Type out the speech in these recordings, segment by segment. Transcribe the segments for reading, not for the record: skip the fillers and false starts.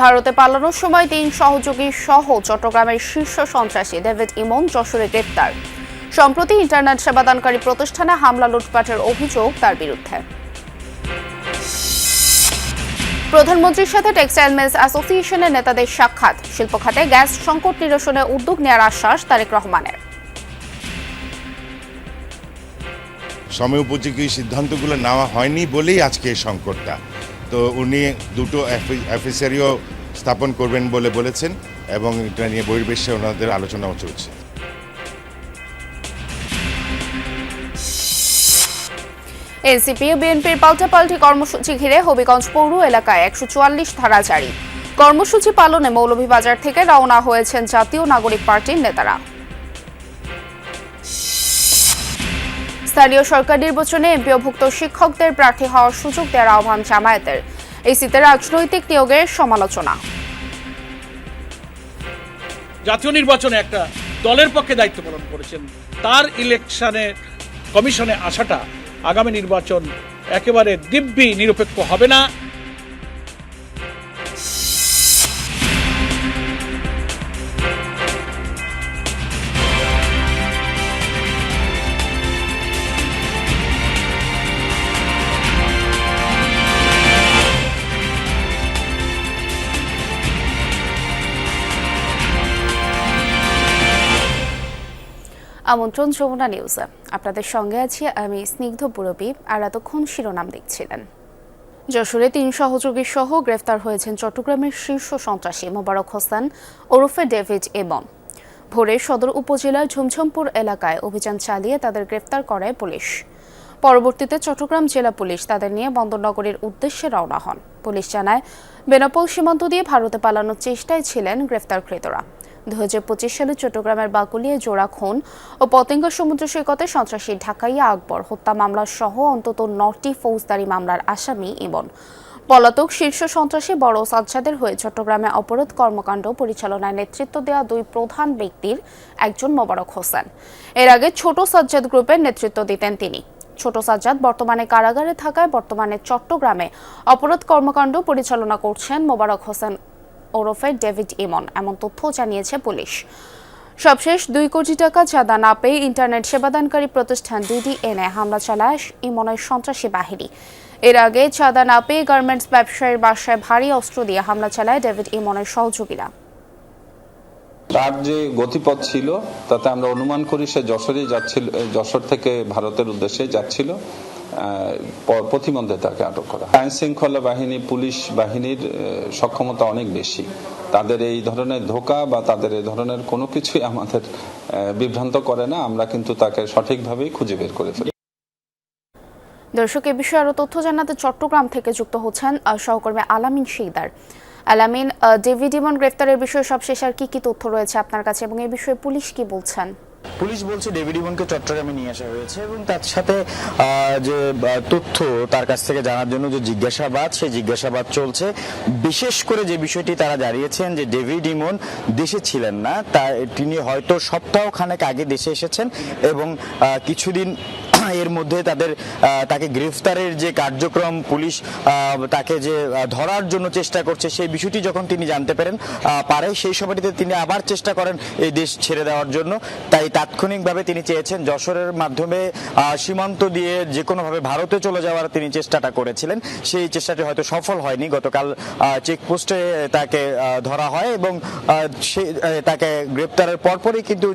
ভারতে পালানোর সময় ৩ সহযোগী সহ চট্টগ্রামের শীর্ষ সন্ত্রাসী ডেভিড ইমন যশোরে গ্রেপ্তার। সম্প্রতি ইন্টারনেট সেবাদানকারী প্রতিষ্ঠানে হামলা লুটপাটের অভিযোগ তার বিরুদ্ধে। প্রধানমন্ত্রীর সাথে টেক্সটাইল মিলস অ্যাসোসিয়েশনের নেতাদের সাক্ষাৎ। শিল্প খাতে গ্যাস সংকট নিরসনে উদ্যোগ নেওয়ার আশ্বাস তারেক রহমানের। সময়োপযোগী সিদ্ধান্তগুলো নেওয়া হয়নি বলেই আজকে এই সংকটটা। তো উনি দুটো অফিসারিও স্থাপন করবেন বলে বলেছেন এবং এটা নিয়ে বহির্বিশ্বে ওনাদের আলোচনাও চলছে। এনসিপি ও বিএনপির পাল্টাপাল্টি কর্মসূচি ঘিরে হবিগঞ্জ পৌর এলাকায় ১৪৪ ধারা জারি। কর্মসূচি পালনে মৌলভীবাজার থেকে রওনা হয়েছেন জাতীয় নাগরিক পার্টির নেতারা। স্থানীয় সরকার নির্বাচনে এমপিওভুক্ত শিক্ষকদের প্রার্থী হওয়ার সুযোগ দেওয়ার আহ্বান জামায়াতের। এসিতে রাজনৈতিক নিয়োগের সমালোচনা। জাতীয় নির্বাচনে একটা দলের পক্ষে দায়িত্ব পালন করেছেন, তার ইলেকশনে কমিশনে আসাটা আগামী নির্বাচন একেবারে দিব্যি নিরপেক্ষ হবে না। আমন্ত্রণ যমুনা নিউজে, আপনাদের সঙ্গে আছি আমি স্নিগ্ধ পুরবী। আর এতক্ষণ শিরোনাম দেখছিলেন। যশোরে ৩ সহযোগী সহ গ্রেফতার হয়েছেন চট্টগ্রামের শীর্ষ সন্ত্রাসী মোবারক হোসেন ওরফে ডেভিড ইমন। ভোরে সদর উপজেলার ঝুমঝুমপুর এলাকায় অভিযান চালিয়ে তাদের গ্রেফতার করে পুলিশ। পরবর্তীতে চট্টগ্রাম জেলা পুলিশ তাদের নিয়ে বন্দরনগরীর উদ্দেশ্যে রওনা হন। পুলিশ জানায়, বেনাপোল সীমান্ত দিয়ে ভারতে পালানোর চেষ্টায় ছিলেন গ্রেফতারকৃতরা। ২০২৫ সালে চট্টগ্রামের বাকুলিয়া জোড়াখোন ও পতেঙ্গা সমুদ্র সৈকতে সন্ত্রাসী ঢাকাইয়া আকবর হত্যা মামলা সহ অন্তত ৯টি ফৌজদারি মামলার আসামি ইমন। পলাতক শীর্ষ সন্ত্রাসী বড় সাজ্জাদের হয়ে চট্টগ্রামে অপরাধ কর্মকাণ্ড পরিচালনায় নেতৃত্ব দেওয়া ২ প্রধান ব্যক্তির একজন মোবারক হোসেন। এর আগে ছোট সাজ্জাদ গ্রুপের নেতৃত্ব দিতেন তিনি। ছোট সাজ্জাদ বর্তমানে কারাগারে থাকায় বর্তমানে চট্টগ্রামে অপরাধ কর্মকাণ্ড পরিচালনা করছেন মোবারক হোসেন ওরফে ডেভিড ইমন, এমন তথ্য জানিয়েছে পুলিশ। সবশেষ ২ কোটি টাকা চাঁদা না পেয়ে ইন্টারনেট সেবাদানকারী প্রতিষ্ঠান DDN-এ হামলা চালায় ইমনের সন্ত্রাসী বাহিনী। এর আগে চাঁদা না পেয়ে গার্মেন্টস ব্যবসায়ীর বাসায় ভারী অস্ত্র দিয়ে হামলা চালায় ডেভিড ইমনের সহযোগীরা। তার যে গতিপথ ছিল তাতে আমরা অনুমান করি সে যশোরে যাচ্ছিল, যশোর থেকে ভারতের উদ্দেশ্যে যাচ্ছিল। প্রতিমধ্যে তাকে আটক করা। আইন শৃঙ্খলা বাহিনী, পুলিশ বাহিনীর সক্ষমতা অনেক বেশি। তাদের এই ধরনের ধোঁকা বা তাদের এই ধরনের কোনো কিছুই আমাদের বিভ্রান্ত করে না। আমরা কিন্তু তাকে সঠিকভাবেই খুঁজে বের করে ফেলি। দর্শক, এ বিষয়ে আরো তথ্য জানাতে চট্টগ্রাম থেকে যুক্ত হচ্ছেন সহকর্মী আলামিন শিকদার। আলামিন, ডেভিড ইমন গ্রেফতারের বিষয়ে সবশেষ আর কি তথ্য রয়েছে আপনার কাছে এবং এই বিষয়ে পুলিশ কি বলছেন? পুলিশ বলছে ডেভিড ইমনকে চট্টগ্রামে নিয়ে আসা হয়েছে এবং তার সাথে যে তথ্য তার কাছ থেকে জানার জন্য যে জিজ্ঞাসাবাদ, সেই জিজ্ঞাসাবাদ চলছে। বিশেষ করে যে বিষয়টি তারা জানিয়েছেন যে ডেভিড ইমন দেশে ছিলেন না, তিনি হয়তো সপ্তাহখানেক আগে দেশে এসেছেন এবং কিছুদিন এর মধ্যে তাকে গ্রেফতারের যে কার্যক্রম, পুলিশ তাকে যে ধরার জন্য চেষ্টা করছে, সেই বিষয়টি যখন তিনি জানতে পারে সেই সময়টিতে তিনি আবার চেষ্টা করেন এই দেশ ছেড়ে দেওয়ার জন্য। তাই তাৎক্ষণিকভাবে তিনি চেয়েছেন যশোরের মাধ্যমে সীমান্ত দিয়ে যে কোনোভাবে ভারতে চলে যাওয়ার তিনি চেষ্টাটা করেছিলেন। সেই চেষ্টাটি হয়তো সফল হয়নি। গতকাল চেকপোস্টে তাকে ধরা হয় এবং তাকে গ্রেপ্তারের পরপরই কিন্তু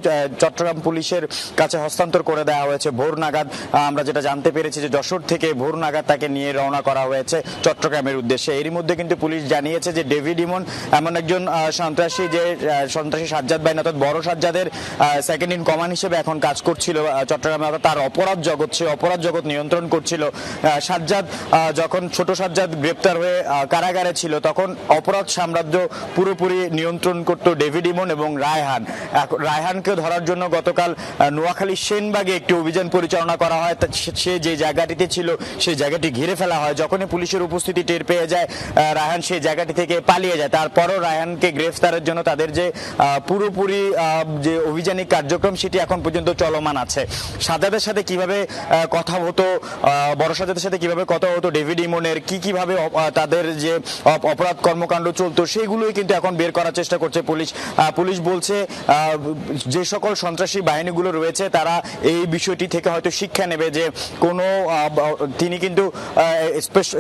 চট্টগ্রাম পুলিশের কাছে হস্তান্তর করে দেওয়া হয়েছে। ভোর নাগাদ আমরা যেটা জানতে পেরেছি যে যশোর থেকে ভোর নাগাদ তাকে নিয়ে রওনা করা হয়েছে চট্টগ্রামের উদ্দেশ্যে। এরই মধ্যে কিন্তু পুলিশ জানিয়েছে যে ডেভিড ইমন এমন একজন সন্ত্রাসী, যে সন্ত্রাসী সাজ্জাদ ভাই অর্থাৎ বড় সাজ্জাদের সেকেন্ড ইন কমান্ড হিসেবে এখন কাজ করছিল চট্টগ্রামে। অর্থাৎ তার অপরাধ জগৎ, সে অপরাধ জগৎ নিয়ন্ত্রণ করছিল। সাজ্জাদ যখন ছোট সাজ্জাদ গ্রেপ্তার হয়ে কারাগারে ছিল তখন অপরাধ সাম্রাজ্য পুরোপুরি নিয়ন্ত্রণ করত ডেভিড ইমন এবং রায়হানকে ধরার জন্য গতকাল নোয়াখালী সেনবাগে একটি অভিযান পরিচালনা করা হয়, সে যে জায়গাটিতে ছিল সেই জায়গাটি ঘিরে ফেলা হয়। যখনই পুলিশের উপস্থিতি টের পেয়ে যায় রায়হান সেই জায়গাটি থেকে পালিয়ে যায়। তারপরও রায়হানকে গ্রেফতারের জন্য তাদের যে পুরোপুরি যে অভিযানিক কার্যক্রম সেটি এখন পর্যন্ত চলমান আছে। সাজ্জাদের সাথে কিভাবে কথা হতো, বড় সাজ্জাদের সাথে কিভাবে কথা হতো ডেভিড ইমনের, কিভাবে তাদের যে অপরাধ কর্মকাণ্ড চলতো সেইগুলোই কিন্তু এখন বের করার চেষ্টা করছে পুলিশ। পুলিশ বলছে যে সকল সন্ত্রাসী বাহিনীগুলো রয়েছে তারা এই বিষয়টি থেকে হয়তো শিক্ষা নেবে, যে কোনো তিনি কিন্তু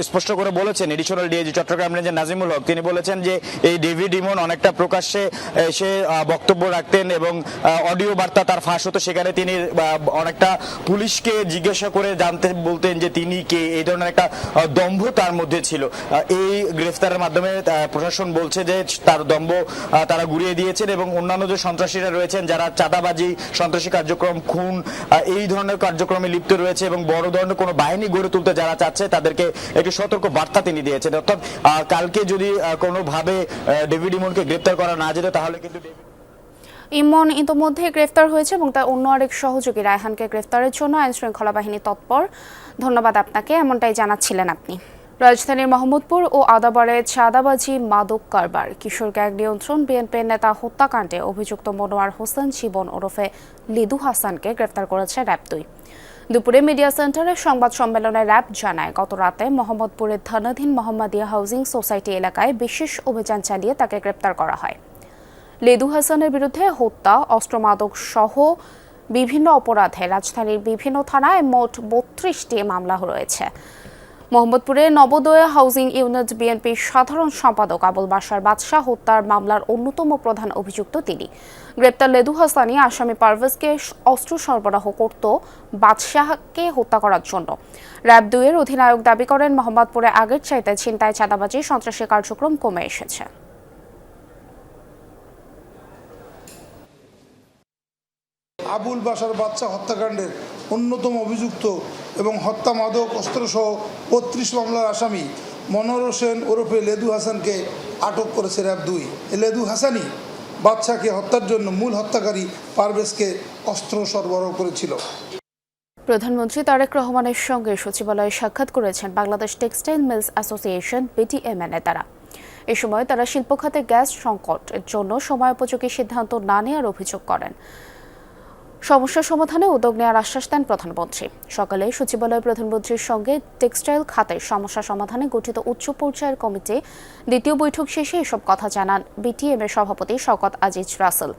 স্পষ্ট করে বলেছেন এডিশনাল ডিআইজি চট্টগ্রাম রেঞ্জের নাজিমুল হক, তিনি বলেছেন যে এই ডেভিড ইমন অনেকটা প্রকাশ্যে এসে বক্তব্য রাখতেন এবং অডিও বার্তা তার ফাঁস হতো, সেখানে তিনি অনেকটা পুলিশকে জিজ্ঞাসা করে জানতে বলতেন যে তিনি কে। এই ধরনের একটা দম্ভ তার মধ্যে ছিল। এই গ্রেফতারের মাধ্যমে প্রশাসন বলছে যে তার দম্ভ তারা গুড়িয়ে দিয়েছেন এবং অন্যান্য যে সন্ত্রাসীরা রয়েছেন যারা চাঁদাবাজি, সন্ত্রাসী কার্যক্রম, খুন এই ধরনের কার্যক্রমে লিপ্ত রয়েছে এবং বড় ধরনের কোনো বাহিনী গড়ে তুলতে যারা চাচ্ছে তাদেরকে একটি সতর্ক বার্তা তিনি দিয়েছেন। অর্থাৎ কালকে যদি কোনোভাবে ডেভিড ইমনকে গ্রেফতার করা না যেত তাহলে কিন্তু ইমন ইতোমধ্যে গ্রেফতার হয়েছে এবং তার অন্য আরেক সহযোগী রায়হানকে গ্রেফতারের জন্য আইন শৃঙ্খলা বাহিনী তৎপর। ধন্যবাদ আপনাকে, এমনটাই জানাচ্ছিলেন আপনি। রাজধানীর মোহাম্মদপুর ও আদাবরে চাঁদাবাজি, মাদক কারবার, কিশোর গ্যাং নিয়ন্ত্রণ, বিএনপির নেতা হত্যাকাণ্ডে অভিযুক্ত মনোয়ার হোসেন জীবন ওরফে লিদু হাসানকে গ্রেফতার করেছে র্যাব 2। দুপুরে মিডিয়া সেন্টারে সংবাদ সম্মেলনে র্যাব জানায়, গত রাতে মোহাম্মদপুরের থানাধীন মোহাম্মদিয়া হাউজিং সোসাইটি এলাকায় বিশেষ অভিযান চালিয়ে তাকে গ্রেফতার করা হয়। লিদু হাসানের বিরুদ্ধে হত্যা, অস্ত্রমাদক সহ বিভিন্ন অপরাধে রাজধানীর বিভিন্ন থানায় মোট 32টি মামলা রয়েছে। মোহাম্মদপুরের নবোদয় হাউজিং ইউনিট বিএনপির সাধারণ সম্পাদক আবুল বাশার বাদশাহ হত্যার মামলার অন্যতম প্রধান অভিযুক্ত তিনি। গ্রেপ্তার লেদু হাসানি আসামি পারভেজকে অস্ত্র সরবরাহ করত বাদশাহকে হত্যা করার জন্য। র্যাব 2 এর অধিনায়ক দাবি করেন, মোহাম্মদপুরে আগের চাইতে ছিনতাই, চাঁদাবাজি, সন্ত্রাসী কার্যক্রম কমে এসেছে। আবুল বাশার বাদশা হত্যাকাণ্ডের অন্যতম অভিযুক্ত এবং হত্যা, মাদক, অস্ত্রসহ 32 মামলার আসামি মনোয়ার হোসেন ওরফে লেদু হাসানকে আটক করেছে র্যাব 2। লেদু হাসানই বাদশাকে হত্যার জন্য মূল হত্যাকারী পারভেজকে অস্ত্র সরবরাহ করেছিল। প্রধানমন্ত্রী তারেক রহমানের সঙ্গে সচিবালয়ে সাক্ষাৎ করেছেন Bangladesh textile mills association BTM এর নেতারা। এ সময় তারা শিল্প খাতে গ্যাস সংকটের জন্য সময়োপযোগী সিদ্ধান্ত না নেওয়ার অভিযোগ করেন। সমস্যা সমাধানে উদ্যোগ নেওয়ার আশ্বাস দেন প্রধানমন্ত্রী। সকালে সচিবালয়ে প্রধানমন্ত্রীর সঙ্গে টেক্সটাইল খাতের সমস্যা সমাধানে গঠিত উচ্চ পর্যায়ের কমিটি দ্বিতীয় বৈঠক শেষে এসব কথা জানান বিটিএম এর সভাপতি শওকত আজিজ রাসেল।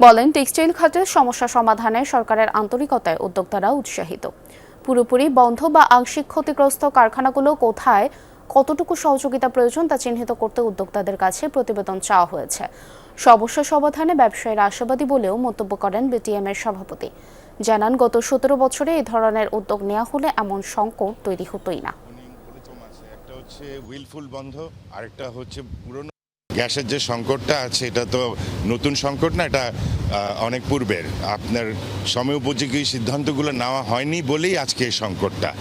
বলেন, টেক্সটাইল খাতের সমস্যা সমাধানে সরকারের আন্তরিকতায় উদ্যোক্তারা উৎসাহিত। পুরোপুরি বন্ধ বা আংশিক ক্ষতিগ্রস্ত কারখানাগুলো কোথায় কতটুকু সহযোগিতা প্রয়োজন তা চিহ্নিত করতে উদ্যোক্তাদের কাছে প্রতিবেদন চাওয়া হয়েছে। সমস্যা সমাধানে ব্যবসায়ীরা আশাবাদী বলেও মন্তব্য করেন বিটিএম এর সভাপতি। জানান, গত 17 বছরে এই ধরনের উদ্যোগ নেওয়া হলে এমন সংকট তৈরি হতোই না। একটা হচ্ছে উইলফুল বন্ধ, আরেকটা হচ্ছে পুরনো গ্যাসের যে সংকটটা আছে এটা তো নতুন সংকট না, এটা অনেক পূর্বের। আপনার সময় উপযোগী সিদ্ধান্তগুলো নেওয়া হয়নি বলেই আজকে এই সংকটটা।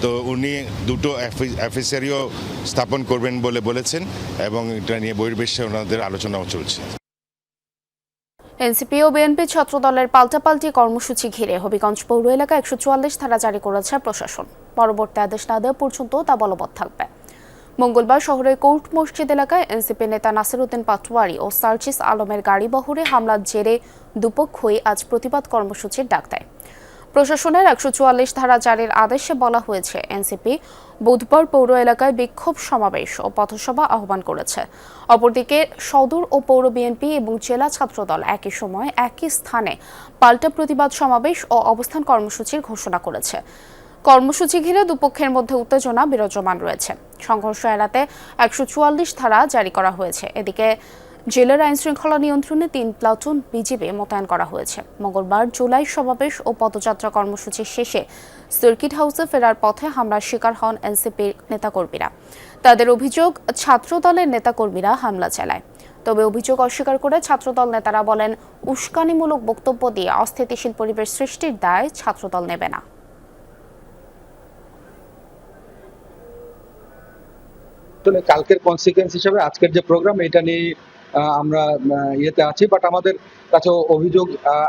তো উনি দুটো অফিসারিও স্থাপন করবেন বলে বলেছেন এবং এটা নিয়ে বহির্বিশ্বে ওনাদের আলোচনাও চলছে। এনসিপি ও বিএনপি ছাত্রদলের পাল্টাপাল্টি কর্মসূচি ঘিরে হবিগঞ্জ পৌর এলাকায় 144 ধারা জারি করেছে প্রশাসন। পরবর্তী আদেশ না দেওয়া পর্যন্ত তা বলবৎ থাকবে। মঙ্গলবার শহরের কোর্ট মসজিদ এলাকায় এনসিপি নেতা নাসির উদ্দিন পাটোয়ারি ও সার্জিস আলমের গাড়িবহরে হামলার জেরে দুপক্ষই আজ প্রতিবাদ কর্মসূচির ডাক দেয়। প্রশাসনের 144 ধারা জারির আদেশে বলা হয়েছে, এনসিপি বুধবার পৌর এলাকায় বিক্ষোভ সমাবেশ ও পথসভা আহ্বান করেছে। অপরদিকে সদর ও পৌর বিএনপি এবং জেলা ছাত্রদল একই সময় একই স্থানে পাল্টা প্রতিবাদ সমাবেশ ও অবস্থান কর্মসূচির ঘোষণা করেছে। কর্মসূচি ঘিরে দুপক্ষের মধ্যে উত্তেজনা বিরাজমান রয়েছে। সংঘর্ষ এড়াতে 144 ধারা জারি করা হয়েছে। এদিকে জেলার আইন শৃঙ্খলা নিয়ন্ত্রণে 3 প্লাটুন বিজিবি মোতায়েন করা হয়েছে। মঙ্গলবার জুলাই সমাবেশ ও পদযাত্রা কর্মসূচি শেষে সার্কিট হাউসে ফেরার পথে হামলার শিকার হন এনসিপির নেতাকর্মীরা। তাদের অভিযোগ, ছাত্রদলের নেতাকর্মীরা হামলা চালায়। তবে অভিযোগ অস্বীকার করে ছাত্রদল নেতারা বলেন, উস্কানিমূলক বক্তব্য দিয়ে অস্থিতিশীল পরিবেশ সৃষ্টির দায় ছাত্রদল নেবে না। কালকের কনসিকুয়েন্স হিসেবে আজকের যে প্রোগ্রাম এটা নিয়ে আমরা ইয়েতে আছি, বাট আমাদের কাছে অভিযোগ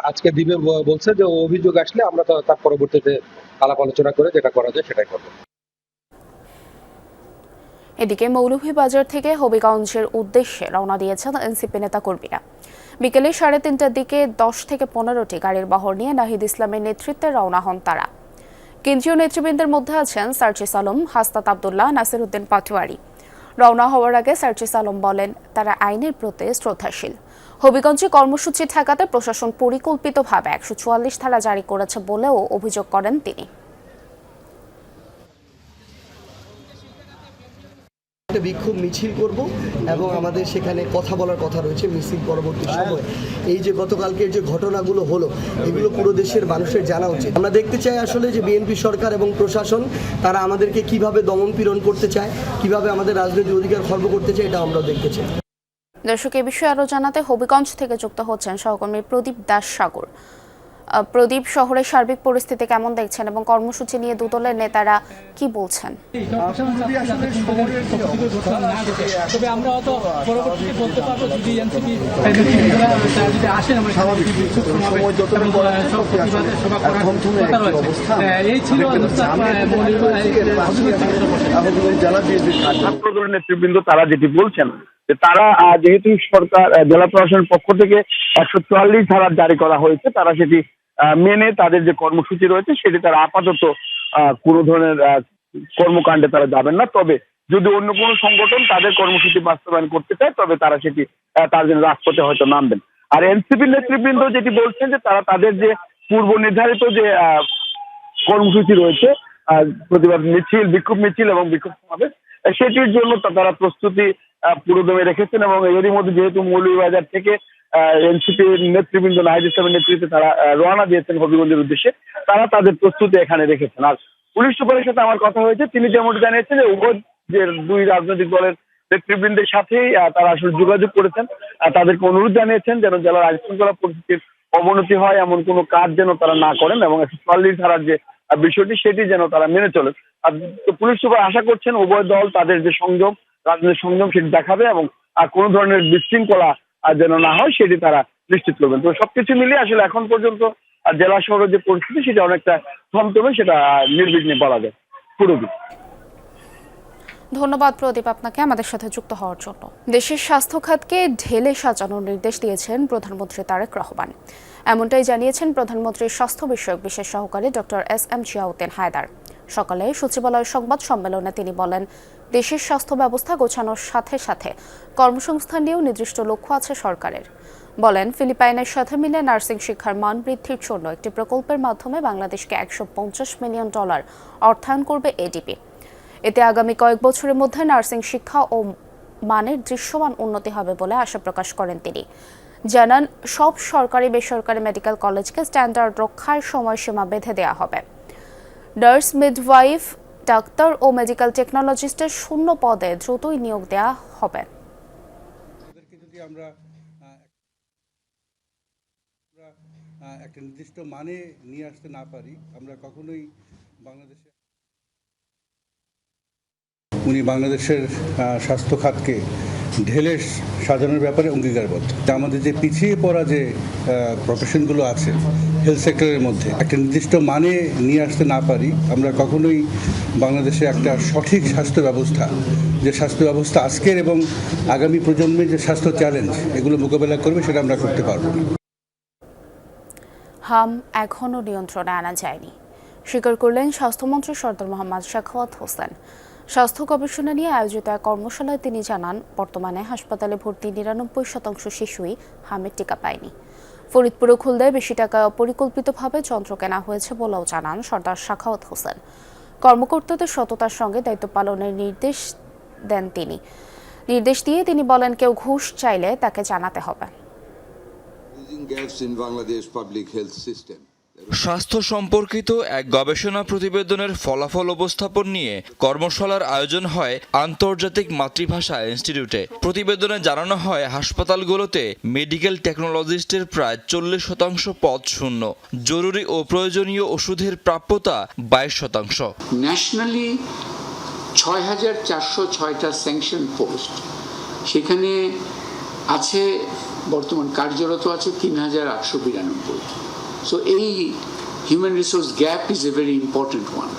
আজকে দিবে বলছে, যে অভিযোগ আসলে আমরা তার পরবর্তীতে আলাপ আলোচনা করে যেটা করা যায় সেটাই করবো। এদিকে মৌলভীবাজার থেকে হবিগঞ্জের উদ্দেশ্যে রওনা দিয়েছেন এনসিপি নেতাকর্মীরা। বিকেলে 3:30টার দিকে 10 থেকে 15টি গাড়ির বহর নিয়ে নাহিদ ইসলামের নেতৃত্বে রওনা হন তারা। কেন্দ্রীয় নেতৃবৃন্দের মধ্যে আছেন সার্জিস আলম, হাসনাত আবদুল্লাহ, নাসির উদ্দিন পাটোয়ারি। রওনা হওয়ার আগে সার্জিস আলম বলেন তারা আইনের প্রতি শ্রদ্ধাশীল। হবিগঞ্জে কর্মসূচি ঠেকাতে প্রশাসন পরিকল্পিতভাবে 144 ধারা জারি করেছে বলেও অভিযোগ করেন তিনি। একটা বিক্ষোভ মিছিল করব এবং আমাদের সেখানে কথা বলার কথা রয়েছে মিছিল পরবর্তী সময়। এই যে গতকালকের যে ঘটনাগুলো হলো, এগুলো পুরো দেশের মানুষের জানা উচিত। আমরা দেখতে চাই আসলে যে বিএনপি সরকার এবং প্রশাসন তারা আমাদেরকে কিভাবে দমন পীড়ন করতে চায়, কিভাবে আমাদের রাজনৈতিক অধিকার খর্ব করতে চায়, এটা আমরাও দেখতে চাই। দর্শক, এ বিষয়ে আরো জানাতে হবিগঞ্জ থেকে যুক্ত হচ্ছেন সহকর্মী প্রদীপ দাস সাগর। প্রদীপ, শহরের সার্বিক পরিস্থিতি কেমন দেখছেন এবং কর্মসূচি নিয়ে দুদলের নেতারা কি বলছেন? তবে আমরা অত পরবর্তীতে বলতে পারবো যদি এনসিপি আসেন এই ছিল নেতৃবৃন্দ তারা যেটি বলছেন যে তারা যেহেতু সরকার জেলা প্রশাসনের পক্ষ থেকে 144 ধারা জারি করা হয়েছে, তারা সেটি মেনে তাদের যে কর্মসূচি রয়েছে সেটি তারা আপাতত কোনো ধরনের কর্মকাণ্ডে তারা যাবেন না। তবে যদি অন্য কোনো সংগঠন তাদের কর্মসূচি বাস্তবায়ন করতে চায় তবে তারা সেটি তার জন্য রাজপথে হয়তো নামবেন। আর এনসিপি নেতৃবৃন্দ যেটি বলছেন যে তারা তাদের যে পূর্ব নির্ধারিত যে কর্মসূচি রয়েছে, প্রতিবাদ মিছিল, বিক্ষোভ মিছিল এবং বিক্ষোভ সমাবেশ, সেটির জন্য তারা প্রস্তুতি পুরোদমে রেখেছেন। এবং এরই মধ্যে যেহেতু মৌলভীবাজার থেকে এনসিপির নেতৃবৃন্দ নাহিদ ইসলামের নেতৃত্বে তারা রওনা দিয়েছেন হবিগঞ্জের উদ্দেশ্যে, তারা তাদের প্রস্তুতি এখানে রেখেছেন। আর পুলিশ সুপারের সাথে আমার কথা হয়েছে, তিনি যেমন জানিয়েছেন যে উভয় যে দুই রাজনৈতিক দলের নেতৃবৃন্দের সাথেই তারা আসলে যোগাযোগ করেছেন, তাদেরকে অনুরোধ জানিয়েছেন যেন জেলার আইন শৃঙ্খলা পরিস্থিতির অবনতি হয় এমন কোনো কাজ যেন তারা না করেন এবং 144 ধারার যে বিষয়টি সেটি যেন তারা মেনে চলেন। আর পুলিশ সুপার আশা করছেন উভয় দল তাদের যে সংযম, রাজনৈতিক সংযম সেটি দেখাবে এবং কোনো ধরনের বিশৃঙ্খলা যেন না হয় সেটি তারা নিশ্চিত করবেন। তো সবকিছু মিলিয়ে আসলে এখন পর্যন্ত জেলা শহরের যে পরিস্থিতি সেটা অনেকটা থমথমে, সেটা নির্বিঘ্নে বলা যায় পুরোপুরি। ধন্যবাদ প্রদীপ আপনাকে আমাদের সাথে যুক্ত হওয়ার জন্য। দেশের স্বাস্থ্য খাতকে ঢেলে সাজানোর নির্দেশ দিয়েছেন প্রধানমন্ত্রী তারেক রহমান। এমনটাই জানিয়েছেন প্রধানমন্ত্রীর স্বাস্থ্য বিষয়ক বিশেষ সহকারী ডক্টর এস.এম. জিয়াউদ্দিন হায়দার। সকালে সচিবালয়ের সংবাদ সম্মেলনে তিনি বলেন, দেশের স্বাস্থ্য ব্যবস্থা গোছানোর সাথে সাথে কর্মসংস্থান নিয়েও নির্দিষ্ট লক্ষ্য আছে সরকারের। বলেন, ফিলিপাইনের সাথে মিলে নার্সিং শিক্ষার মান বৃদ্ধির জন্য একটি প্রকল্পের মাধ্যমে বাংলাদেশকে $150 মিলিয়ন অর্থায়ন করবে এডিবি। এতে আগামী কয়েক বছরের মধ্যে নার্সিং শিক্ষা ও মানের দৃশ্যমান উন্নতি হবে বলে আশা প্রকাশ করেন তিনি। জানান, সব সরকারি বেসরকারি মেডিকেল কলেজকে স্ট্যান্ডার্ড রক্ষার সময়সীমা বেঁধে দেওয়া হবে। নার্স, মিডওয়াইফ, ডাক্তার ও মেডিকেল টেকনোলজিস্টের শূন্য পদে দ্রুতই নিয়োগ দেওয়া হবে। যদি আমরা একটা নির্দিষ্ট মানে নিয়ে আসতে না পারি, আমরা কখনোই উনি বাংলাদেশের স্বাস্থ্য খাতকে ঢেলে সাজানোর ব্যাপারে অঙ্গীকারবদ্ধ। আমাদের যে পিছিয়ে পড়া যে প্রফেশনগুলো আছে হেলথ সেক্টরের মধ্যে একটা নির্দিষ্ট মানে নিয়ে আসতে না পারি, আমরা কখনোই বাংলাদেশে একটা সঠিক স্বাস্থ্য ব্যবস্থা, যে স্বাস্থ্য ব্যবস্থা আজকের এবং আগামী প্রজন্মের যে স্বাস্থ্য চ্যালেঞ্জ এগুলো মোকাবেলা করবে, সেটা আমরা করতে পারবো না। হাম এখনও নিয়ন্ত্রণে আনা যায়নি, স্বীকার করলেন স্বাস্থ্যমন্ত্রী সরদার মোহাম্মদ সাখাওয়াত হোসেন। স্বাস্থ্য গবেষণা নিয়ে আয়োজিত এক কর্মশালায় তিনি জানান, বর্তমানে হাসপাতালে ভর্তি 99% শিশুই হামের টিকা পায়নি। ফরিদপুর ও খুলনায় বেশি টাকা পরিকল্পিতভাবে যন্ত্র কেনা হয়েছে বলেও জানান সরদার সাখাওয়াত হোসেন। কর্মকর্তাদের সততার সঙ্গে দায়িত্ব পালনের নির্দেশ দেন তিনি। নির্দেশ দিয়ে তিনি বলেন, কেউ ঘুষ চাইলে তাকে জানাতে হবে। স্বাস্থ্য সম্পর্কিত এক গবেষণা প্রতিবেদনের ফলাফল উপস্থাপন নিয়ে কর্মশালার আয়োজন হয় আন্তর্জাতিক মাতৃভাষা ইনস্টিটিউটে। প্রতিবেদনে জানানো হয়, হাসপাতালগুলোতে মেডিকেল টেকনোলজিস্টের প্রায় 40% পদ শূন্য। জরুরি ও প্রয়োজনীয় ওষুধের প্রাপ্যতা 22%। ন্যাশনালি 6406টা স্যাংশন পোস্ট, সেখানে আছে বর্তমান কার্যরত আছে ৩,৮৯২। সো এই human resource gap is a very important one.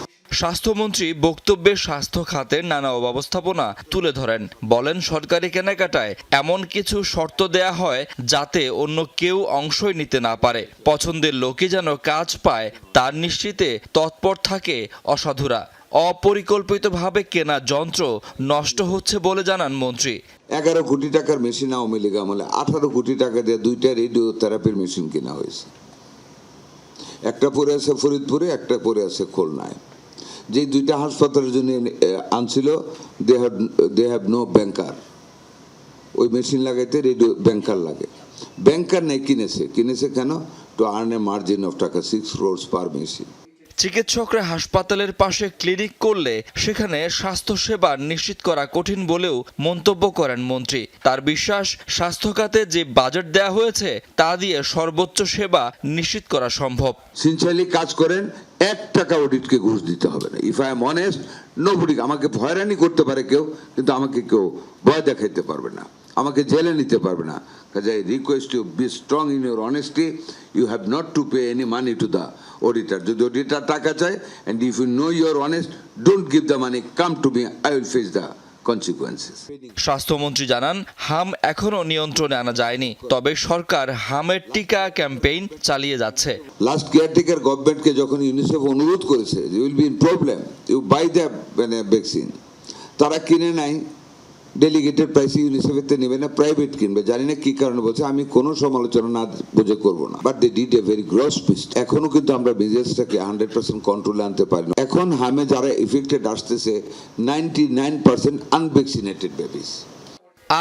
স্বাস্থ্যমন্ত্রী বক্তব্যে স্বাস্থ্য খাতের নানা অব্যবস্থাপনা তুলে ধরেন। বলেন, সরকারি কেনাকাটায় এমন কিছু শর্ত দেয়া হয় যাতে অন্য কেউ অংশই নিতে না পারে। পছন্দের লোকই যেন কাজ পায় তার নিশ্চিতে তৎপর থাকে অসাধুরা। অপরিকল্পিতভাবে কেনা যন্ত্র নষ্ট হচ্ছে বলে জানান মন্ত্রী। 11 কোটি টাকার মেশিন আওয়ামী লীগ আমলে 18 কোটি টাকা দিয়ে 2টা রেডিওথেরাপির মেশিন কেনা হয়েছে। একটা পড়ে আছে ফরিদপুরে, একটা পড়ে আছে খুলনায়। যে 2টা হাসপাতালের জন্য আনছিল, দে হ্যাভ নো ব্যাংকার। ওই মেশিন লাগাইতে রেডিও ব্যাংকার লাগে। ব্যাংকার নেই, কিনেছে কেন? To earn A margin of টাকা 6 crores পার মেশিন। চিকিৎসকরা হাসপাতালের পাশে ক্লিনিক করলে সেখানে স্বাস্থ্যসেবা নিশ্চিত করা কঠিন বলেও মন্তব্য করেন মন্ত্রী। তার বিশ্বাস, স্বাস্থ্য খাতে যে বাজেট দেয়া হয়েছে তা দিয়ে সর্বোচ্চ সেবা নিশ্চিত করা সম্ভব। সিনসিয়ারলি কাজ করেন, 1 টাকা অডিটকে ঘুষ দিতে হবে না। If I am honest, nobody, আমাকে ভয়রানি করতে পারে কেউ, কিন্তু আমাকে কেউ ভয় দেখাইতে পারবে না, আমাকে জেলে নিতে পারবে না। কাজে I request you, be strong in your honesty. You have not to pay any money to the auditor. যদি অডিটার টাকা চায়, and if you know you're honest, don't give the money, come to me, I will face the consequences. স্বাস্থ্যমন্ত্রী জানান, হাম এখনো নিয়ন্ত্রণে আনা যায়নি, তবে সরকার হামের টিকা ক্যাম্পেইন চালিয়ে যাচ্ছে। লাস্ট কেয়ারটেকার গভর্নমেন্টকে যখন ইউনিসেফ অনুরোধ করেছে, you will be in problem, you buy the vaccine, তারা কিনে নাই, ডেলিগেটেড প্রাইসে ইউনিসেফের নেবে না, প্রাইভেট কিনবে। জানি না কি কারণে বলছে, আমি কোনো সমালোচনা না বুঝে করবো না, but they did a very gross mist. এখনো কিন্তু আমরা বিজনেসটাকে 100% কন্ট্রোলে আনতে পারি না। এখন হামে যারা এফেক্টেড আসতেছে 99% আনভ্যাকসিনেটেড বেবিস।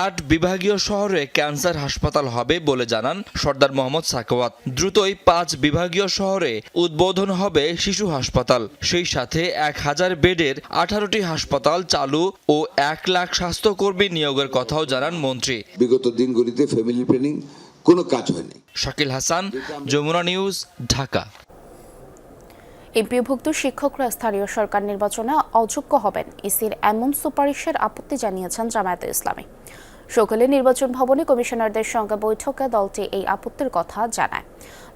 8 বিভাগীয় শহরে ক্যান্সার হাসপাতাল হবে বলে জানান সর্দার মোহাম্মদ সাখাওয়াত। দ্রুতই 5 বিভাগীয় শহরে উদ্বোধন হবে শিশু হাসপাতাল। সেই সাথে 1000 বেডের 18টি হাসপাতাল চালু ও 1 লাখ স্বাস্থ্যকর্মী নিয়োগের কথাও জানান মন্ত্রী। বিগত দিনগুলিতে ফ্যামিলি প্ল্যানিং কোনো কাজ হয়নি। শাকিল হাসান, যমুনা নিউজ, ঢাকা। এমপিওভুক্ত শিক্ষকরা স্থানীয় সরকার নির্বাচনে অযোগ্য হবেন, ইসির এমন সুপারিশের আপত্তি জানিয়েছেন জামায়াতে ইসলামী। সকালে নির্বাচন ভবনে কমিশনারদের সঙ্গে বৈঠকে দলটি এই আপত্তির কথা জানায়।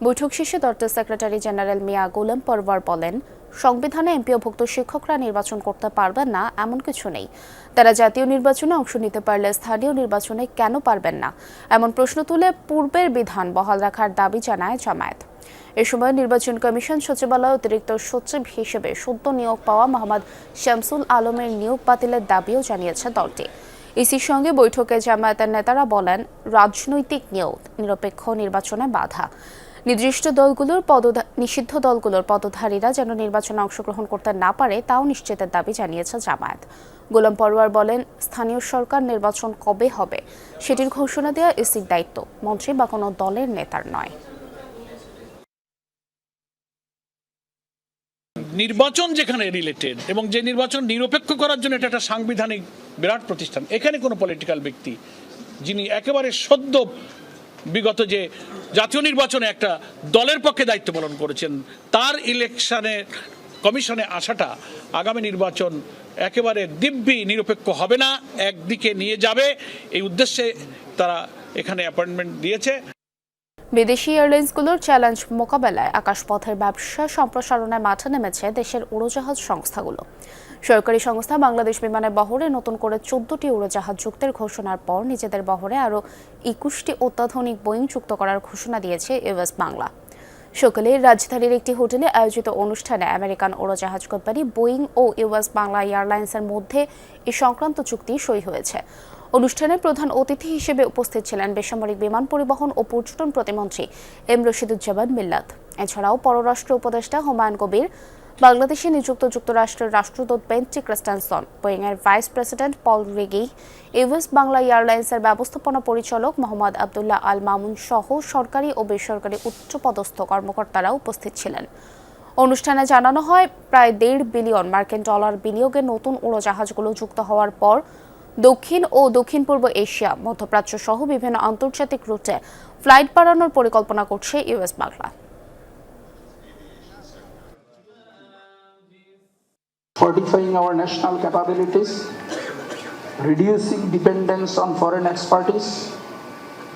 বৈঠক শেষে দলটির সেক্রেটারি জেনারেল মিয়া গোলাম পরওয়ার বলেন, সংবিধানে এমপিওভুক্ত শিক্ষকরা নির্বাচন করতে পারবেন না এমন কিছু নেই। তারা জাতীয় নির্বাচনে অংশ নিতে পারলে স্থানীয় নির্বাচনে কেন পারবেন না, এমন প্রশ্ন তুলে পূর্বের বিধান বহাল রাখার দাবি জানায় জামায়াত। এ সময় নির্বাচন কমিশন সচিবালয়ে অতিরিক্ত সচিব হিসেবে সদ্য নিয়োগ পাওয়া মোহাম্মদ শামসুল আলমের নিয়োগ বাতিলের দাবিও জানিয়েছে দলটি। ইসির সঙ্গে বৈঠকে জামায়াতের নেতারা বলেন, রাজনৈতিক নিয়োগ নিরপেক্ষ নির্বাচনে বাধা। নিষিদ্ধ দলগুলোর পদধারীরা যেন নির্বাচনে অংশগ্রহণ করতে না পারে তাও নিশ্চিতের দাবি জানিয়েছে জামায়াত। গোলাম পরওয়ার বলেন, স্থানীয় সরকার নির্বাচন কবে হবে সেটির ঘোষণা দেওয়া ইসির দায়িত্ব, মন্ত্রী বা কোনো দলের নেতার নয়। নির্বাচন যেখানে রিলেটেড এবং যে নির্বাচন নিরপেক্ষ করার জন্য এটা একটা সাংবিধানিক বিরাট প্রতিষ্ঠান, এখানে কোনো পলিটিক্যাল ব্যক্তি যিনি একেবারে সদ্য বিগত যে জাতীয় নির্বাচনে একটা দলের পক্ষে দায়িত্ব পালন করেছেন, তার ইলেকশনে কমিশনে আসাটা আগামী নির্বাচন একেবারে দিব্যি নিরপেক্ষ হবে না, একদিকে নিয়ে যাবে, এই উদ্দেশ্যে তারা এখানে অ্যাপয়েন্টমেন্ট দিয়েছে। বিদেশি এয়ারলাইন্সগুলোর চ্যালেঞ্জ মোকাবেলায় আকাশপথের ব্যবসা সম্প্রসারণের মাঠে নেমেছে দেশের উড়োজাহাজ সংস্থাগুলো। সরকারি সংস্থা বাংলাদেশ বিমানের বহরে নতুন করে 14টি উড়োজাহাজ যুক্তের ঘোষণার পর নিজেদের বহরে আরও 21টি অত্যাধুনিক বোয়িং যুক্ত করার ঘোষণা দিয়েছে ইউএস বাংলা। সকালে রাজধানীর একটি হোটেলে আয়োজিত অনুষ্ঠানে আমেরিকান উড়োজাহাজ কোম্পানি বোয়িং ও ইউএস বাংলা এয়ারলাইন্সের মধ্যে এ সংক্রান্ত চুক্তি সই হয়েছে। অনুষ্ঠানে প্রধান অতিথি হিসেবে উপস্থিত ছিলেন বেসামরিক বিমান পরিবহন ও পর্যটন প্রতিমন্ত্রী এম রশিদুজ্জামান মিল্লাত। এছাড়াও পররাষ্ট্র উপদেষ্টা হুমায়ুন কবির, বাংলাদেশে নিযুক্ত যুক্তরাষ্ট্রের রাষ্ট্রদূত বেন্টি ক্রিস্টেনসন, বোয়িংয়ের ভাইস প্রেসিডেন্ট পল রিগি, ইউএস বাংলা এয়ারলাইন্সের ব্যবস্থাপনা পরিচালক মোহাম্মদ আবদুল্লাহ আল মামুন সহ সরকারি ও বেসরকারি উচ্চপদস্থ কর্মকর্তারা উপস্থিত ছিলেন। অনুষ্ঠানে জানানো হয়, প্রায় $1.5 বিলিয়ন মার্কিন ডলার বিনিয়োগে নতুন উড়োজাহাজগুলো যুক্ত হওয়ার পর দক্ষিণ ও দক্ষিণ পূর্ব এশিয়া, মধ্যপ্রাচ্য সহ বিভিন্ন আন্তর্জাতিক রুটে ফ্লাইট বাড়ানোর পরিকল্পনা করছে US Bangla. Fortifying our national capabilities, reducing dependence on foreign expertise,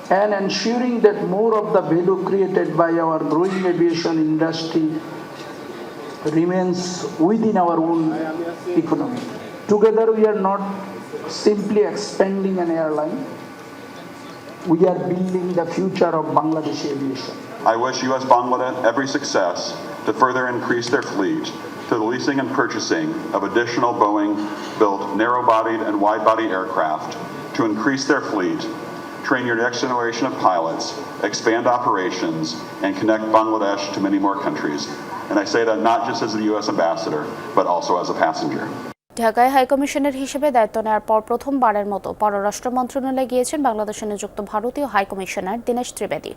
and ensuring that more of the value created by our growing aviation industry remains within our own economy. Together we are not simply expanding an airline, we are building the future of Bangladesh aviation. I wish U.S. Bangladesh every success to further increase their fleet to the leasing and purchasing of additional Boeing-built narrow-bodied and wide-body aircraft to increase their fleet, train your next generation of pilots, expand operations, and connect Bangladesh to many more countries. And I say that not just as the U.S. ambassador, but also as a passenger. ঢাকায় high commissioner হিসেবে দায়িত্ব নেওয়ার পর প্রথমবারের মতো পররাষ্ট্র মন্ত্রণালয়ে গিয়েছেন বাংলাদেশে নিযুক্ত ভারতীয় হাইকমিশনার দীনেশ ত্রিবেদী।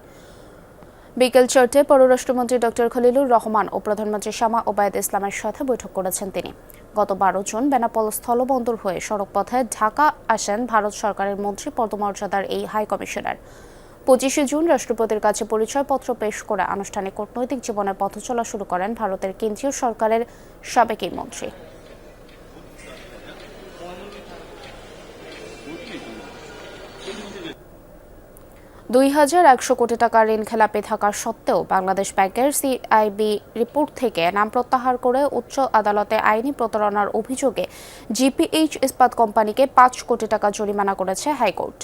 বিকেল 4টায় পররাষ্ট্রমন্ত্রী ডক্টর খলিলুর রহমান ও প্রধানমন্ত্রী শামা ওবায়দ ইসলামের সাথে বৈঠক করেছেন তিনি। গত 12 জুন বেনাপোল স্থলবন্দর হয়ে সড়কপথে ঢাকা আসেন ভারত সরকারের মন্ত্রী পদমর্যাদার এই হাইকমিশনার। 25 জুন রাষ্ট্রপতির কাছে পরিচয়পত্র পেশ করে আনুষ্ঠানিক কূটনৈতিক জীবনের পথচলা শুরু করেন ভারতের কেন্দ্রীয় সরকারের সাবেক এই মন্ত্রী। 2100 কোটি টাকা ঋণ খেলাপি থাকা সত্ত্বেও বাংলাদেশ ব্যাংকের সিআইবি রিপোর্ট থেকে নাম প্রত্যাহার করে উচ্চ আদালতে আইনি প্রতারণার অভিযোগে জিপিএইচ ইস্পাত কোম্পানিকে 5 কোটি টাকা জরিমানা করেছে হাইকোর্ট।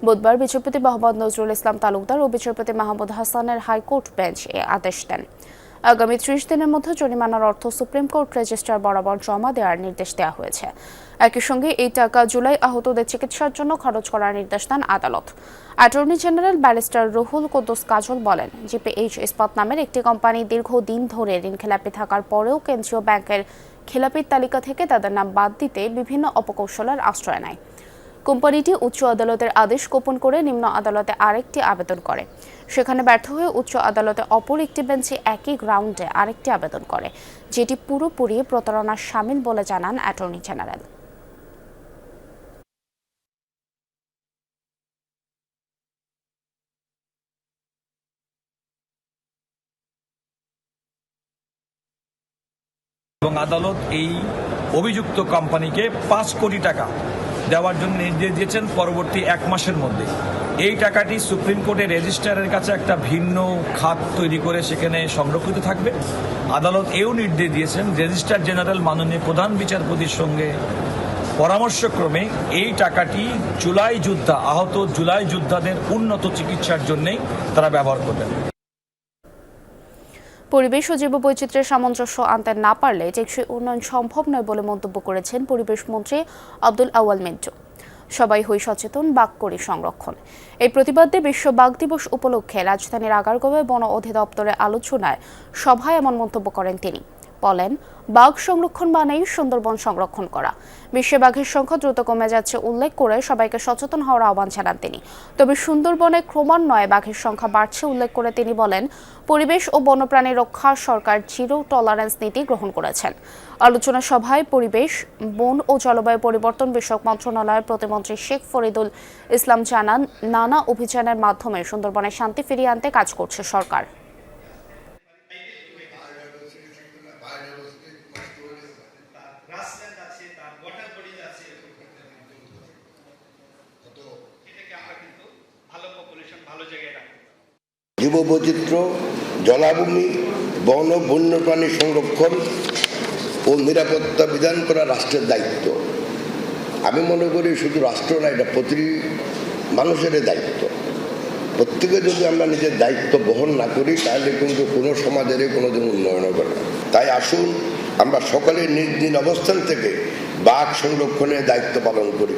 বুধবার বিচারপতি মোহাম্মদ নজরুল ইসলাম তালুকদার ও বিচারপতি মাহমুদ হাসানের হাইকোর্ট বেঞ্চ এ আদেশ দেন। আগামী 30 দিনের মধ্যে জরিমানার অর্থ সুপ্রিম কোর্ট রেজিস্ট্রার বরাবর জমা দেওয়ার নির্দেশ দেওয়া হয়েছে। একই সঙ্গে এই টাকা জুলাই আহতদের চিকিৎসার জন্য খরচ করার নির্দেশ দেন আদালত। Attorney general barrister Ruhul Kuddus Kajal বলেন, জিপিএইচ ইস্পাত নামের একটি কোম্পানি দীর্ঘদিন ধরে ঋণ খেলাপি থাকার পরেও কেন্দ্রীয় ব্যাংকের খেলাপির তালিকা থেকে তাদের নাম বাদ দিতে বিভিন্ন অপকৌশলের আশ্রয় নেয়। কোম্পানিটি উচ্চ আদালতের আদেশ গোপন করে নিম্ন আদালতে আরেকটি আবেদন করে। সেখানে ব্যর্থ হয়ে উচ্চ আদালতে অপর একটি বেঞ্চে একই গ্রাউন্ডে আরেকটি আবেদন করে, যেটি পুরোপুরি প্রতারণার শামিল বলে জানান অ্যাটর্নি জেনারেল। এবং আদালত এই অভিযুক্ত কোম্পানিকে 5 কোটি টাকা দেওয়ার জন্য নির্দেশ দিয়েছেন পরবর্তী 1 মাসের মধ্যে। এই টাকাটি সুপ্রিম কোর্টের রেজিস্ট্রারের কাছে একটা ভিন্ন খাত তৈরি করে সেখানে সংরক্ষিত থাকবে। আদালত এও নির্দেশ দিয়েছেন রেজিস্ট্রার জেনারেল মাননীয় প্রধান বিচারপতির সঙ্গে পরামর্শক্রমে এই টাকাটি আহত জুলাই যোদ্ধাদের উন্নত চিকিৎসার জন্যই তারা ব্যবহার করবেন। পরিবেশ ও জীববৈচিত্র্যের সামঞ্জস্য আনতে না পারলে টেকসই উন্নয়ন সম্ভব নয় বলে মন্তব্য করেছেন পরিবেশ মন্ত্রী আব্দুল আওয়াল মিন্টু। সবাই হই সচেতন, বাঘ করি সংরক্ষণ। এই প্রতিবাদে বিশ্ব বাঘ দিবস উপলক্ষে রাজধানীর আগারগাঁওয়ে বন অধিদপ্তরের আলোচনায় সভায় এমন মন্তব্য করেন তিনি। বলেন, বাঘ সংরক্ষণ মানেই সুন্দরবন সংরক্ষণ করা। বিশ্বে বাঘের সংখ্যা দ্রুত কমে যাচ্ছে উল্লেখ করে সবাইকে সচেতন হওয়ার আহ্বান জানান তিনি। তবে সুন্দরবনে ক্রমান্বয়ে বাঘের সংখ্যা বাড়ছে উল্লেখ করে তিনি বলেন, পরিবেশ ও বন্যপ্রাণী রক্ষা সরকার জিরো টলারেন্স নীতি গ্রহণ করেছেন। আলোচনা সভায় পরিবেশ, বন ও জলবায়ু পরিবর্তন বিষয়ক মন্ত্রণালয়ের প্রতিমন্ত্রী শেখ ফরিদুল ইসলাম জানান, নানা অভিযানের মাধ্যমে সুন্দরবনে শান্তি ফিরিয়ে আনতে কাজ করছে সরকার। জীববৈচিত্র্য, জলাভূমি, বন ও বন্যপ্রাণী সংরক্ষণ ও নিরাপত্তা বিধান করা রাষ্ট্রের দায়িত্ব। আমি মনে করি শুধু রাষ্ট্র না, এটা প্রতি মানুষের দায়িত্ব। প্রত্যেকে যদি আমরা নিজের দায়িত্ব বহন না করি তাহলে কিন্তু কোনো সমাজের কোনোদিন উন্নয়ন হবে না। তাই আসুন আমরা সকলে নিজ নিজ অবস্থান থেকে বাঘ সংরক্ষণের দায়িত্ব পালন করি।